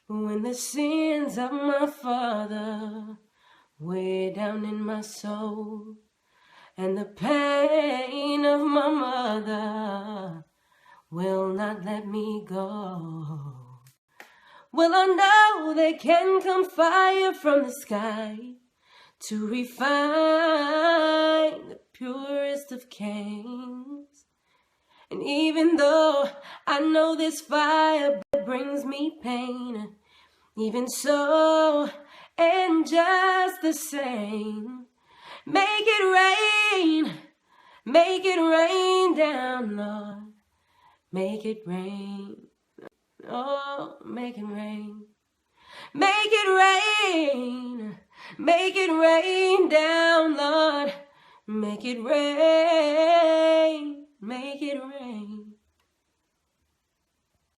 when the sins of my father way down in my soul, and the pain of my mother will not let me go. Well, I know there can come fire from the sky to refine the purest of Cains. And even though I know this fire brings me pain, even so, and just the same, make it rain down, Lord, make it rain, oh, make it rain. Make it rain down, Lord, make it rain, make it rain.